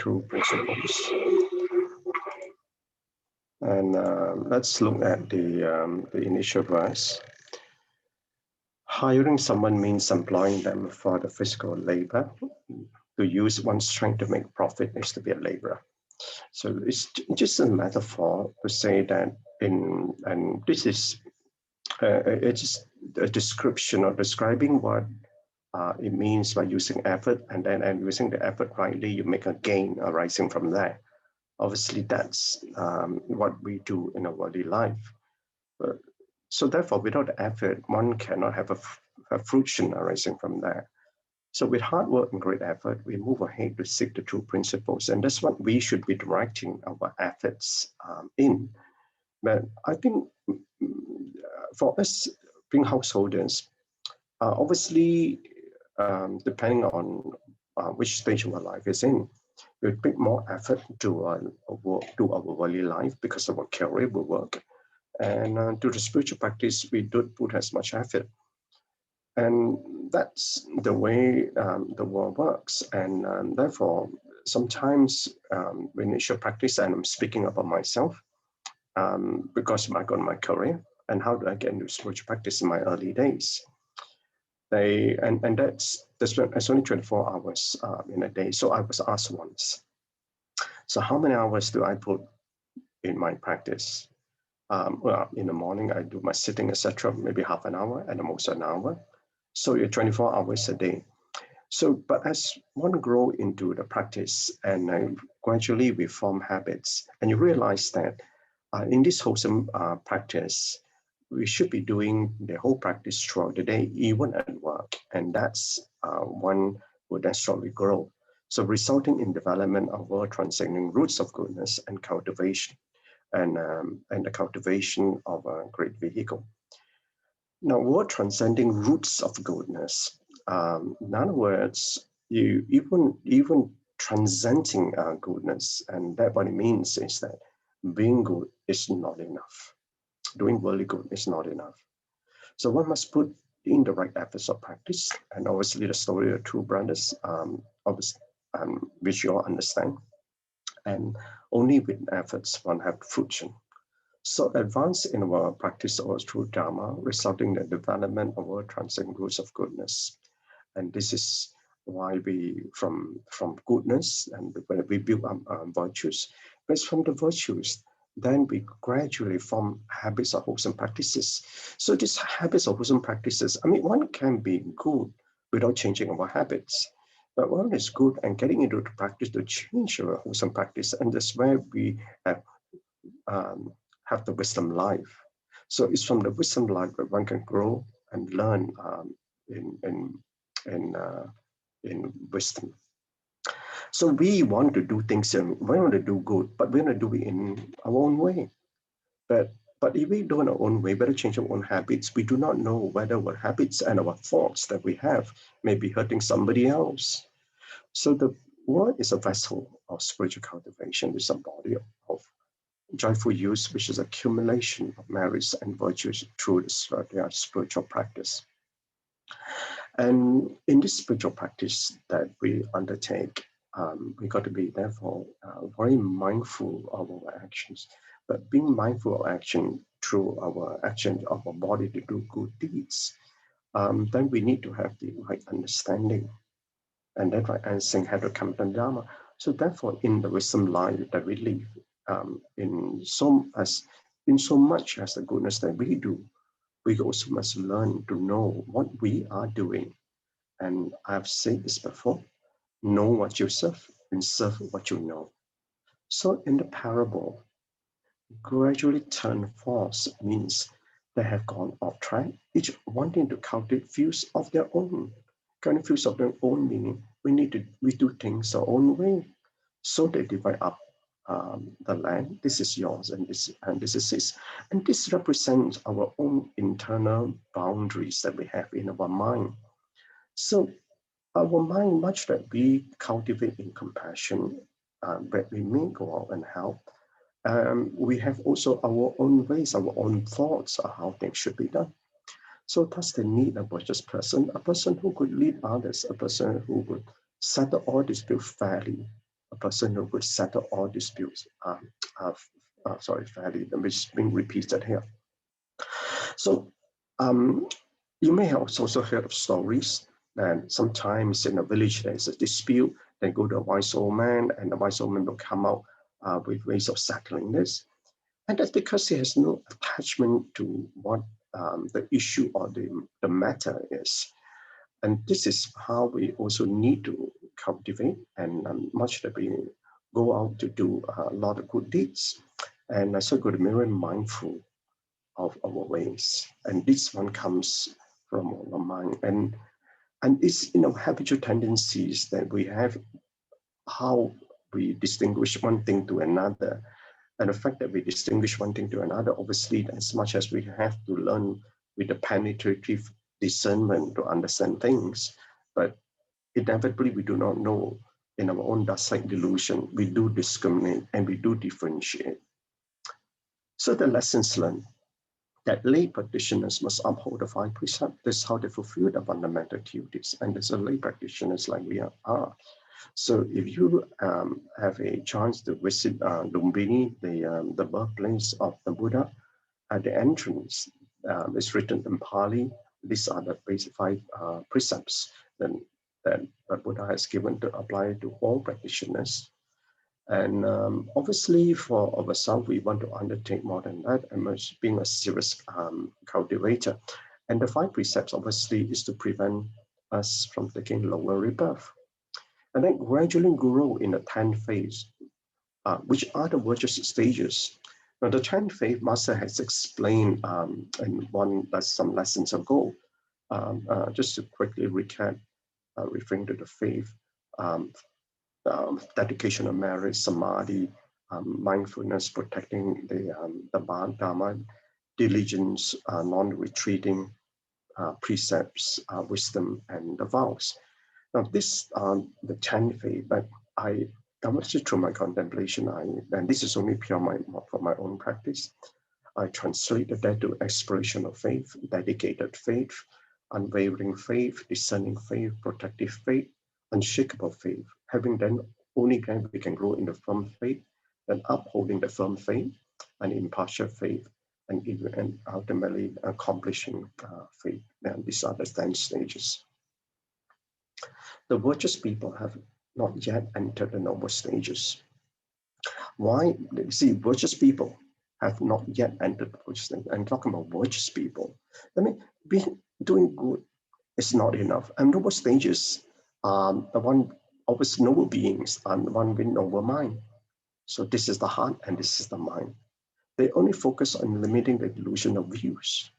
two principles. And let's look at the initial verse. Hiring someone means employing them for the physical labor. To use one's strength to make profit is to be a laborer. So it's just a metaphor to say that and this is it's just a description or describing what it means by using effort, and using the effort rightly, you make a gain arising from that. Obviously, that's what we do in our daily life. So therefore, without effort, one cannot have a fruition arising from that. So with hard work and great effort, we move ahead to seek the true principles. And that's what we should be directing our efforts in. But I think for us being householders, obviously, depending on which stage of our life is in, we put more effort to our worldly life because of our career, we work. And to the spiritual practice, we don't put as much effort. And that's the way the world works. And therefore, sometimes when initial practice, and I'm speaking about myself, because I got my career, and how do I get into spiritual practice in my early days? That's only 24 hours in a day. So I was asked once, so how many hours do I put in my practice? Well, in the morning, I do my sitting, etc., maybe half an hour, and most an hour. So you're 24 hours a day. So, but as one grow into the practice and gradually we form habits, and you realize that in this wholesome practice, we should be doing the whole practice throughout the day, even at work. And that's one would then slowly grow. So resulting in development of world transcending roots of goodness and cultivation, and the cultivation of a great vehicle. Now, world transcending roots of goodness. In other words, you even transcending goodness, and that what it means is that being good is not enough. Doing worldly good is not enough. So one must put in the right efforts of practice, and obviously the story of two brothers, which you all understand. And only with efforts one have fruition. So advance in our practice or through Dharma, resulting in the development of our transcendent roots of goodness. And this is why we, from goodness, and we build up virtues, but it's from the virtues, then we gradually form habits of wholesome practices. So these habits of wholesome practices, I mean, one can be good without changing our habits. But one is good and getting into the practice to change our wholesome practice. And that's where we have the wisdom life. So it's from the wisdom life that one can grow and learn in wisdom. So we want to do things, and we want to do good, but we want to do it in our own way. But if we do it our own way, better change our own habits. We do not know whether our habits and our thoughts that we have may be hurting somebody else. So the world is a vessel of spiritual cultivation. It's a body of joyful use, which is accumulation of merits and virtues through their spiritual practice. And in this spiritual practice that we undertake, we got to be therefore very mindful of our actions. But being mindful of action through our action of our body to do good deeds, then we need to have the right understanding. And that right understanding had to come from Dharma. So therefore, in the wisdom life that we live, in so much as the goodness that we do, we also must learn to know what we are doing. And I've said this before, know what you serve and serve what you know. So in the parable, gradually turn false means they have gone off track, each wanting to cultivate views of their own. Kind of views of their own meaning, we do things our own way. So they divide up the land. This is yours, and this is his. And this represents our own internal boundaries that we have in our mind. So our mind, much that we cultivate in compassion, that we may go out and help, we have also our own ways, our own thoughts of how things should be done. So thus they need a virtuous person, a person who could lead others, a person who would settle all disputes fairly, a person who would settle all disputes. Fairly, which is being repeated here. So you may have also heard of stories that sometimes in a village there's a dispute, then go to a wise old man, and the wise old man will come out with ways of settling this. And that's because he has no attachment to what the issue or the matter is. And this is how we also need to cultivate, and much that we go out to do a lot of good deeds. And so good, very mindful of our ways. And this one comes from our mind. And it's habitual tendencies that we have, how we distinguish one thing to another. And the fact that we distinguish one thing to another, obviously, as much as we have to learn with the penetrative discernment to understand things, but inevitably we do not know in our own dark delusion, we do discriminate and we do differentiate. So the lessons learned, that lay practitioners must uphold the 5 precepts. This is how they fulfill the fundamental duties. And as a lay practitioners like we are. So if you have a chance to visit Lumbini, the birthplace of the Buddha, at the entrance, it's written in Pali. These are the basic 5 precepts that the Buddha has given to apply to all practitioners. And obviously for ourselves, we want to undertake more than that, and being a serious cultivator. And the 5 precepts obviously is to prevent us from taking lower rebirth. And then gradually grow in the 10th phase, which are the virtuous stages. Now, the 10th phase, Master has explained in some lessons ago. Just to quickly recap, referring to the faith, dedication of merit, samadhi, mindfulness, protecting the Dharma, diligence, non-retreating, precepts, wisdom, and the vows. Now, this the 10th phase, but I demonstrated through my contemplation, and this is only pure for my own practice. I translated that to exploration of faith, dedicated faith, unwavering faith, discerning faith, protective faith, unshakable faith. Having then only then we can grow in the firm faith, and upholding the firm faith, and impartial faith, and ultimately accomplishing faith. And these are the 10 stages. The virtuous people have not yet entered the noble stages. Why? See, virtuous people have not yet entered the virtuous stage. I'm talking about virtuous people. I mean, doing good is not enough. And noble stages, the one always noble beings, and the one with noble mind. So this is the heart and this is the mind. They only focus on limiting the delusion of views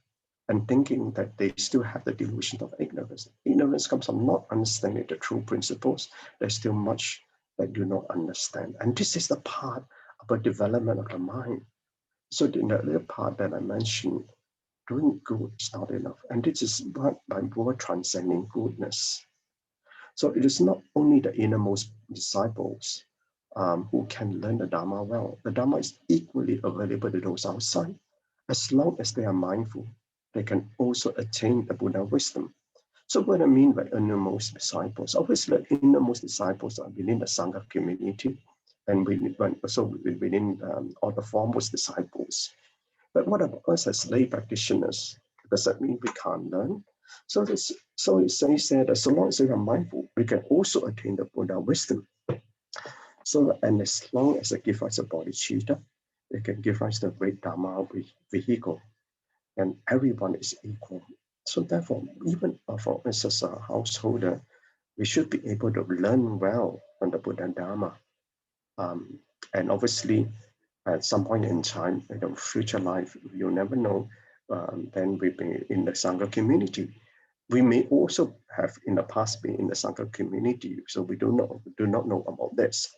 and thinking that they still have the delusion of ignorance. Ignorance comes from not understanding the true principles. There's still much that do not understand. And this is the part of a development of the mind. So in the other part that I mentioned, doing good is not enough. And this is by more transcending goodness. So it is not only the innermost disciples who can learn the Dharma well. The Dharma is equally available to those outside. As long as they are mindful, they can also attain the Buddha wisdom. So what I mean by innermost disciples, obviously the innermost disciples are within the Sangha community, and also within all the foremost disciples. But what about us as lay practitioners? Does that mean we can't learn? So it says that so long as we are mindful, we can also attain the Buddha wisdom. So, and as long as they give us a bodhicitta, they can give us the great Dharma vehicle, and everyone is equal. So therefore, even for us as a householder, we should be able to learn well from the Buddha Dharma. And obviously, at some point in time, in the future life, you'll never know, then we've been in the Sangha community. We may also have in the past been in the Sangha community, so we do not know about this.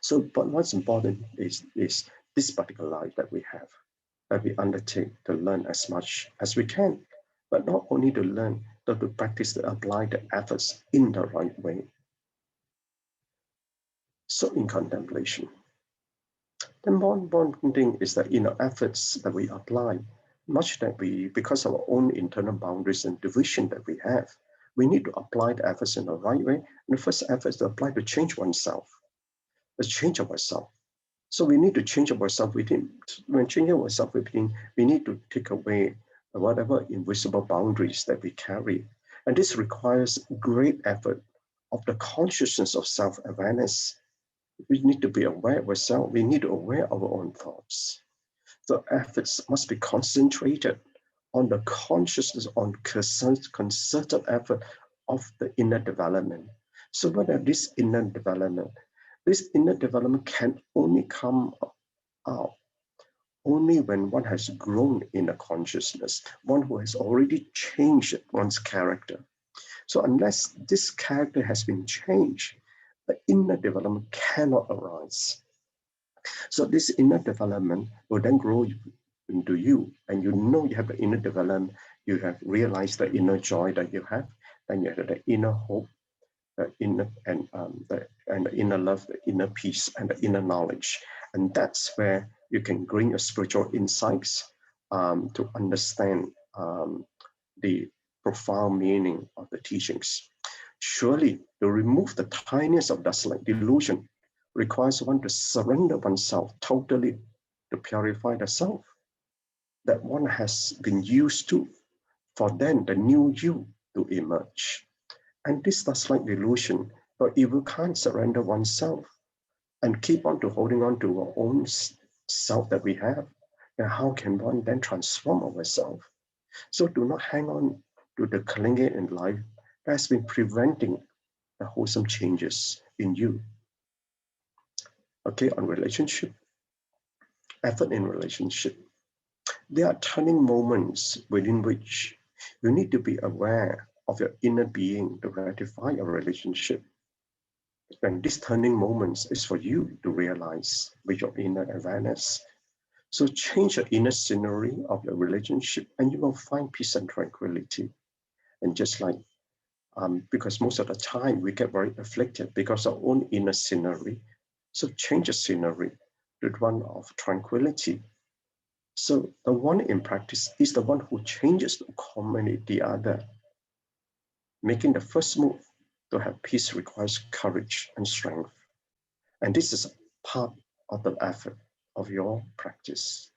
So, but what's important is this particular life that we have, that we undertake to learn as much as we can, but not only to learn, but to practice, to apply the efforts in the right way. So in contemplation, the more important thing is that efforts that we apply, much that we, because of our own internal boundaries and division that we have, we need to apply the efforts in the right way. And the first effort is to apply to change oneself. the change of ourselves. So we need to change ourselves within. When changing ourselves within, we need to take away whatever invisible boundaries that we carry. And this requires great effort of the consciousness of self-awareness. We need to be aware of ourselves. We need to aware of our own thoughts. The efforts must be concentrated on the consciousness, on concerted effort of the inner development. So what are this inner development? This inner development can only come out only when one has grown in a consciousness, one who has already changed one's character. So unless this character has been changed, the inner development cannot arise. So this inner development will then grow into you, and you know you have the inner development, you have realized the inner joy that you have, then you have the inner hope, the inner the inner love, the inner peace, and the inner knowledge. And that's where you can bring your spiritual insights to understand the profound meaning of the teachings. Surely, to remove the tiniest of dust like delusion requires one to surrender oneself totally to purify the self that one has been used to, for then the new you to emerge. And this dust like delusion, but if we can't surrender oneself and keep on to holding on to our own self that we have, then how can one then transform ourselves? So do not hang on to the clinging in life that has been preventing the wholesome changes in you. Okay, on relationship, effort in relationship. There are turning moments within which you need to be aware of your inner being to ratify your relationship. And this turning moments is for you to realize with your inner awareness. So change your inner scenery of your relationship and you will find peace and tranquility. And just like, because most of the time we get very afflicted because of our own inner scenery. So change the scenery to one of tranquility. So the one in practice is the one who changes to accommodate the other. Making the first move to have peace requires courage and strength. And this is part of the effort of your practice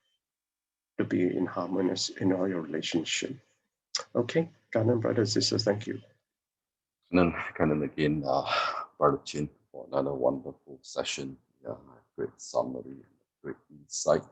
to be in harmonious in all your relationship. Okay, Kanan, brothers, sisters, thank you. Canon again, BrotherChin, for another wonderful session. Yeah, great summary, great insight